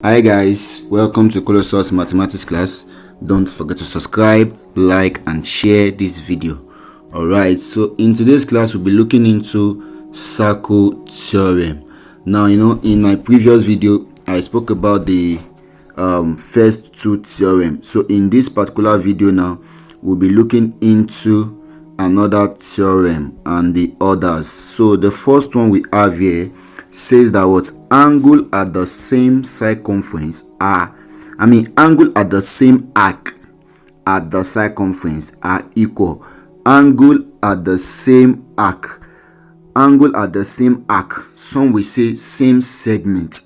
Hi guys, welcome to Colossus Mathematics class. Don't forget to subscribe, like and share this video. Alright, so in today's class we'll be looking into circle theorem. Now in my previous video I spoke about the first two theorems. So in this particular video now we'll be looking into another theorem and the others. So the first one we have here says that what angle at the same circumference angle at the same arc at the circumference are equal. Angle at the same arc, some will say same segment.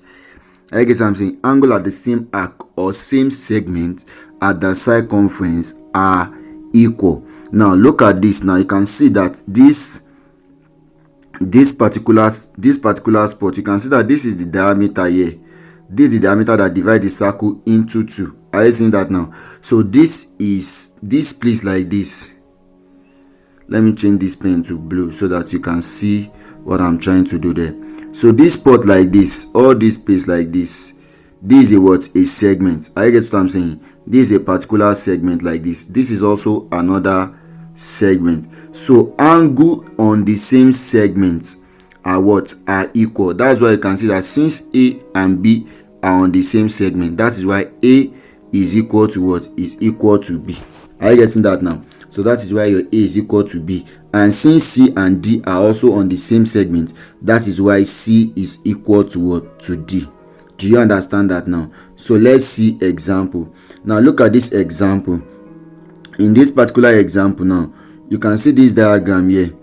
I guess I'm saying angle at the same arc or same segment at the circumference are equal. Now look at this. Now you can see that this particular spot, you can see that this is the diameter here. This is the diameter that divides the circle into two. Are you seeing that now? So this is this place like this. Let me change this pen to blue so that you can see what I'm trying to do there. So this spot like this, or this place like this, this is a segment. I get what I'm saying. This is a particular segment like this. This is also another segment. So angle on the same segment are equal. That's why you can see that since A and B are on the same segment, that is why A is equal to what? Is equal to B. Are you getting that now? So that is why your A is equal to B. And since C and D are also on the same segment, that is why C is equal to what? To D. Do you understand that now? So let's see example. Now look at this example. In this particular example now, you can see this diagram here.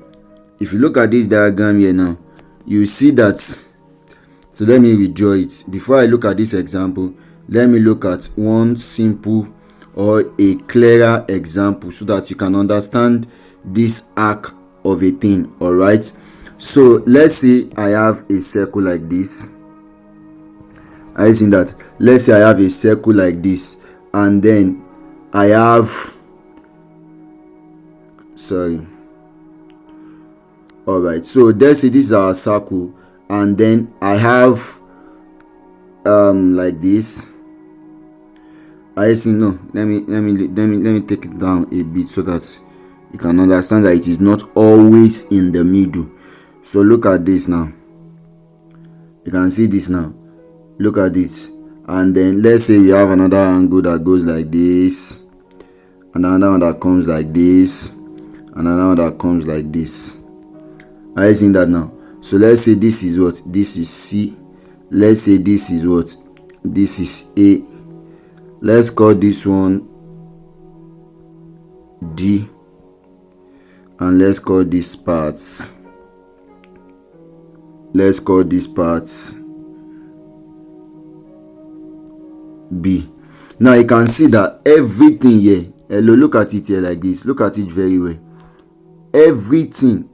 If you look at this diagram here now, you see that. So let me redraw it. Before I look at this example, let me look at one simple or a clearer example so that you can understand this arc of a thing. All right, so let's say I have a circle like this. Are you seeing that? Let's say I have a circle like this, and then I have all right, so let's say this is our circle, and then I have like this. I see. No, let me take it down a bit so that you can understand that it is not always in the middle. So look at this now. You can see this now. Look at this, and then let's say we have another angle that goes like this, another one that comes like this, and another one that comes like this. Are you seeing that now? So let's say this is what? This is C. Let's say this is what? This is A. Let's call this one D, and let's call this parts. Let's call these parts B. Now you can see that everything here, hello, look at it here like this. Look at it very well. Everything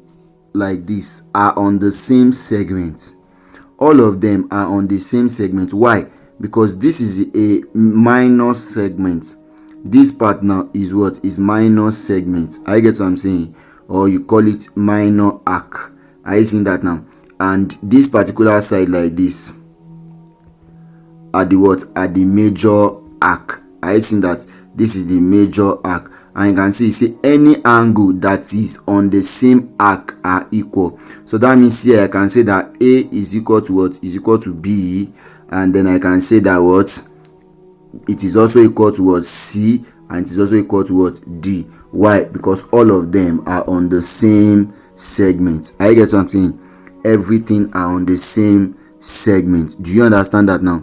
like this are on the same segment. All of them are on the same segment. Why? Because this is a minor segment. This part now is what? Is minor segment. I get what I'm saying, or you call it minor arc. Are you seeing that now? And this particular side like this are the what? Are the major arc. Are you seeing that? This is the major arc. And you can see any angle that is on the same arc are equal. So that means here I can say that A is equal to what? Is equal to B, and then I can say that what? It is also equal to what? C, and it is also equal to what? D. Why? Because all of them are on the same segment. I get something. Everything are on the same segment. Do you understand that now?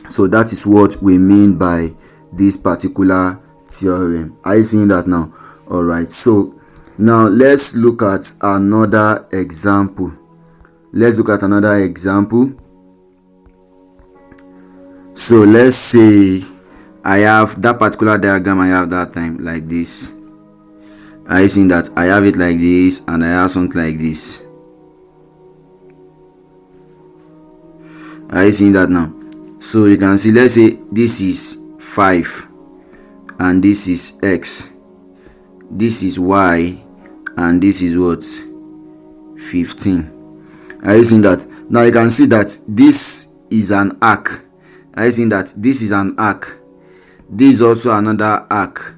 So that is what we mean by this particular theorem. Are you seeing that now? All right, so now let's look at another example. So let's say I have that particular diagram I have that time like this. Are you seeing that? I have it like this, and I have something like this. Are you seeing that now? So you can see, let's say this is 5, and this is X, this is Y, and this is what? 15. Are you seeing that? Now you can see that this is an arc. Are you seeing that this is an arc? This is also another arc.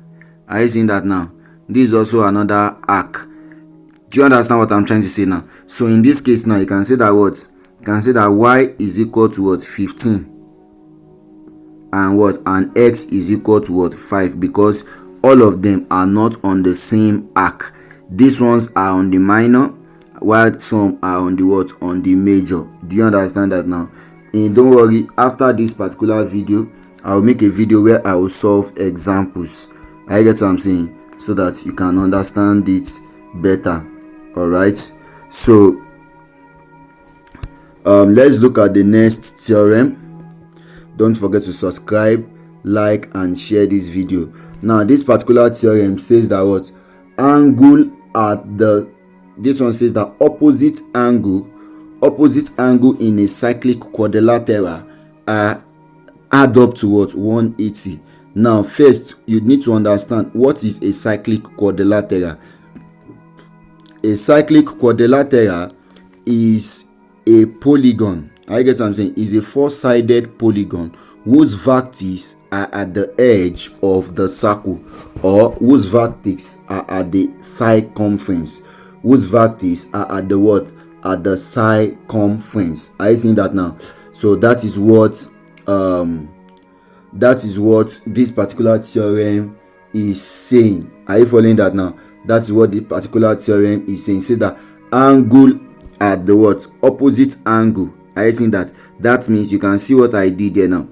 Are you seeing that now? This is also another arc. Do you understand what I'm trying to say now? So in this case now, you can say that what? You can say that y is equal to what? 15. And what? And x is equal to what? 5, because all of them are not on the same arc. These ones are on the minor, while some are on the what? On the major. Do you understand that now? And don't worry, after this particular video, I'll make a video where I will solve examples. I get what I'm saying, so that you can understand it better. All right, so let's look at the next theorem. Don't forget to subscribe, like, and share this video. Now this particular theorem says that what? Angle at the, this one says that opposite angle in a cyclic quadrilateral add up to what? 180. Now first you need to understand what is a cyclic quadrilateral. A cyclic quadrilateral is a polygon. I get what I'm saying. Is a four-sided polygon whose vertices are at the edge of the circle, or whose vertices are at the circumference. Whose vertices are at the what? At the circumference. Are you seeing that now? So that is what this particular theorem is saying. Are you following that now? That's what the particular theorem is saying. Say that angle at the what? Opposite angle. Are you seeing that? That means you can see what I did there now.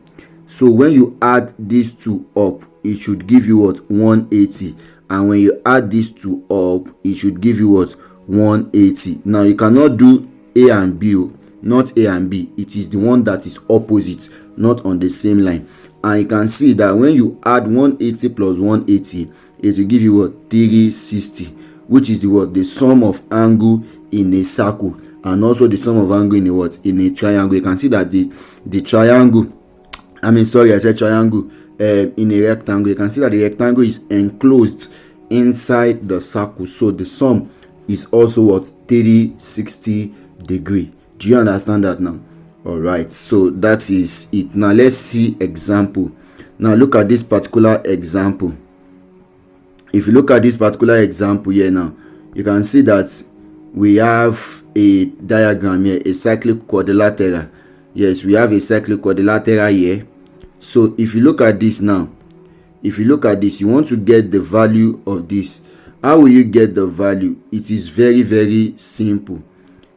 So when you add these two up, it should give you what? 180. And when you add these two up, it should give you what? 180. Now you cannot do A and B, not A and B. It is the one that is opposite, not on the same line. And you can see that when you add 180 plus 180, it will give you what? 360, which is the what? The sum of angle in a circle, and also the sum of angle in a what? In a triangle. You can see that the triangle, I said triangle, in a rectangle. You can see that the rectangle is enclosed inside the circle, so the sum is also what? 360 degree. Do you understand that now? All right, so that is it. Now let's see example. Now look at this particular example. If you look at this particular example here now, you can see that we have a diagram here, a cyclic quadrilateral. Yes, we have a cyclic quadrilateral here. So if you look at this now, if you look at this, you want to get the value of this. How will you get the value? It is very, very simple.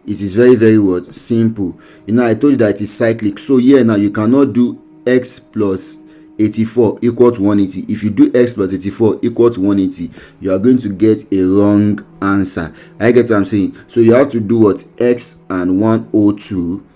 It is very, very what? Simple. You know, I told you that it is cyclic. So here now you cannot do x plus 84 equal to 180. If you do x plus 84 equal to 180, you are going to get a wrong answer. I get what I'm saying. So you have to do what? X and 102.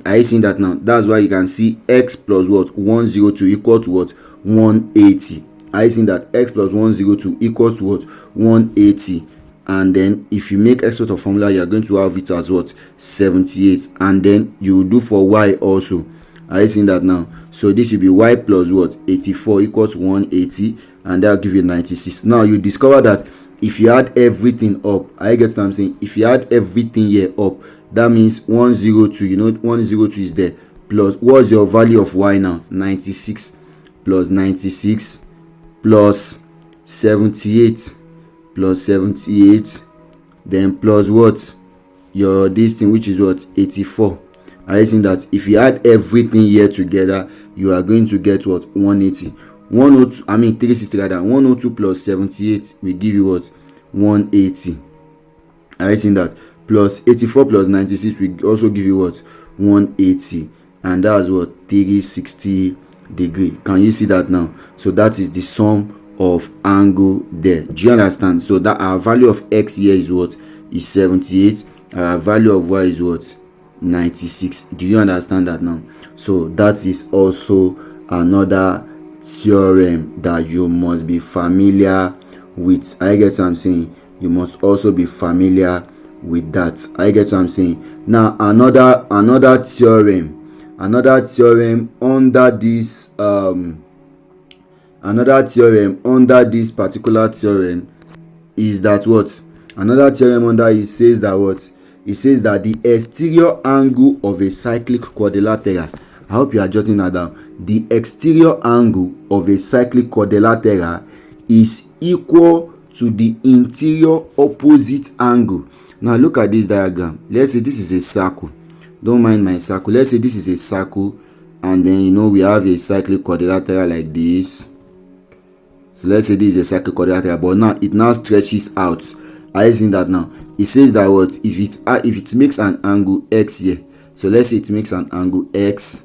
Are you seeing that now? That's why you can see x plus what? 102 equal to what? 180. Are you seeing that? X plus 102 equals to what? 180. And then if you make x out of formula, you are going to have it as what? 78. And then you will do for y also. Are you seeing that now? So this will be y plus what? 84 equals 180, and that will give you 96. Now you discover that if you add everything up, I get what I'm saying. If you add everything here up, that means 102. You know 102 is there. Plus what's your value of y now? 96 plus 96 plus 78 plus 78, then plus what? Your this thing, which is what? 84. I think that if you add everything here together, you are going to get what? 180. 102, 360 rather. 102 plus 78 will give you what? 180. I think that plus 84 plus 96 will also give you what? 180. And that's what? 360 degree. Can you see that now? So that is the sum of angle there. Do you understand? So that our value of x here is what? Is 78. Our value of y is what? 96. Do you understand that now? So that is also another theorem that you must be familiar with. I get what I'm saying. You must also be familiar with that. I get what I'm saying. Now another theorem under this another theorem under this particular theorem is that what? Another theorem under it says that what? It says that the exterior angle of a cyclic quadrilateral I hope you are jotting that down. The exterior angle of a cyclic quadrilateral is equal to the interior opposite angle. Now look at this diagram. Let's say this is a circle. Don't mind my circle. Let's say this is a circle, and then we have a cyclic quadrilateral like this. So let's say this is a cyclic quadrilateral, but now it now stretches out. Are you seeing that now? It says that what if it makes an angle x here. So let's say it makes an angle x.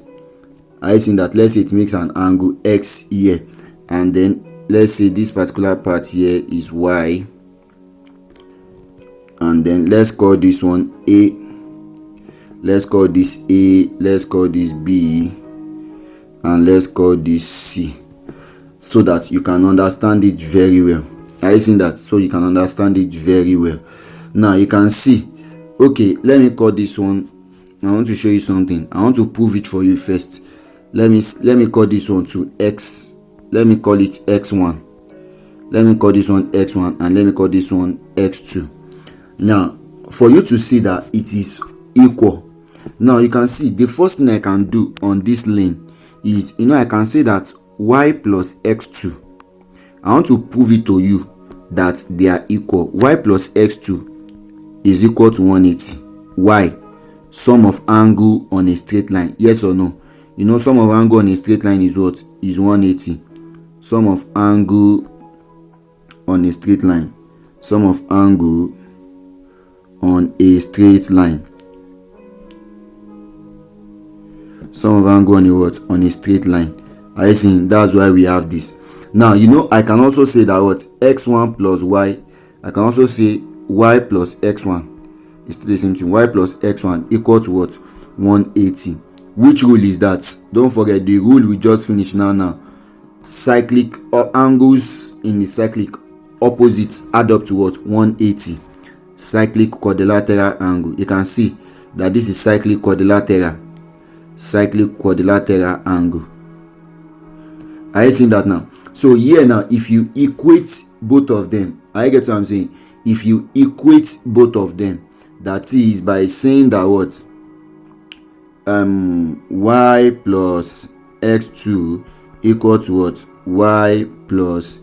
Are you seeing that? Let's say it makes an angle x here, and then let's say this particular part here is y, and then let's call this one a, let's call this a, let's call this b, and let's call this c, so that you can understand it very well. Are you seeing that? So you can understand it very well. Now you can see, okay, let me call this one. I want to show you something. I want to prove it for you first. Let me call this one to x. Let me call it x1. Let me call this one x1, and let me call this one x2. Now for you to see that it is equal, now you can see the first thing I can do on this lane is, I can say that y plus x2. I want to prove it to you that they are equal. Y plus x2 is equal to 180. Y, sum of angle on a straight line. Yes or no? Sum of angle on a straight line is what? Is 180. Sum of angle on a straight line. Sum of angle on a straight line. Sum of angle on a what? On a straight line. I see. That's why we have this. Now I can also say that what? X1 plus y. I can also say y plus x1 is the same thing. Y plus x1 equal to what? 180. Which rule is that? Don't forget the rule we just finished now. Cyclic angles in the cyclic opposites add up to what? 180. Cyclic quadrilateral angle. You can see that this is cyclic quadrilateral. Cyclic quadrilateral angle. Are you seeing that now? So here now, if you equate both of them, I get what I'm saying. If you equate both of them, that is by saying that what? Y plus x2 equal to what? Y plus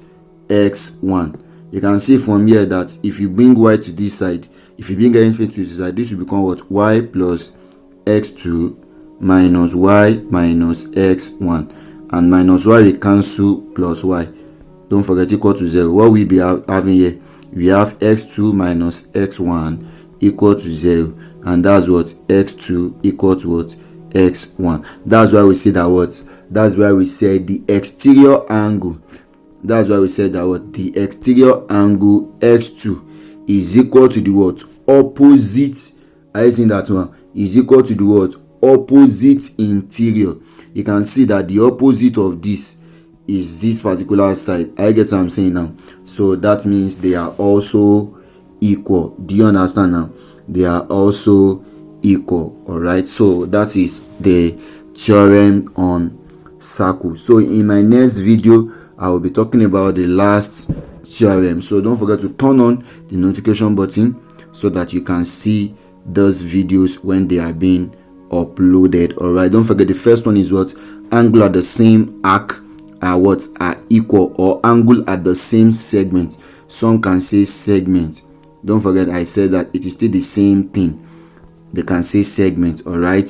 x1. You can see from here that if you bring y to this side, if you bring anything to this side, this will become what? Y plus x2 minus y minus x1, and minus y will cancel plus y. Don't forget equal to 0. What we be having here? We have x2 minus x1 equal to 0, and that's what? X2 equal to what? X1. That's why we say that what? That's why we said the exterior angle. That's why we said that what? The exterior angle x2 is equal to the what? Opposite. Are you seeing that one? Is equal to the what? Opposite interior. You can see that the opposite of this is this particular side. I get what I'm saying now. So that means they are also equal. Do you understand now? They are also equal. All right, so that is the theorem on circle. So in my next video I will be talking about the last theorem. So don't forget to turn on the notification button so that you can see those videos when they are being uploaded. All right, don't forget the first one is what? Angle at the same arc are what? Are equal, or angle at the same segment. Some can say segment. Don't forget I said that it is still the same thing. They can say segment. All right,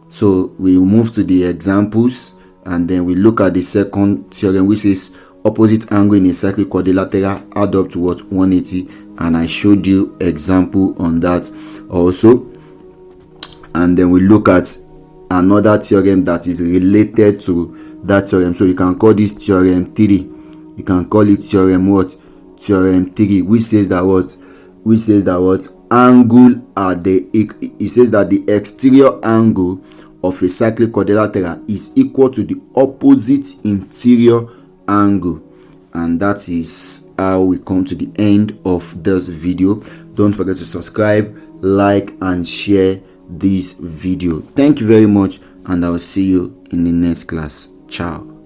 so we move to the examples, and then we look at the second theorem, which is opposite angle in a cyclic quadrilateral add up to what? 180, and I showed you example on that also. And then we look at another theorem that is related to that theorem. So you can call this theorem 3. You can call it theorem what? Theorem 3, which says that what? Which says that what? Angle at the, it says that the exterior angle of a cyclic quadrilateral is equal to the opposite interior angle. And that is how we come to the end of this video. Don't forget to subscribe, like, and share this video. Thank you very much, and I will see you in the next class. Ciao.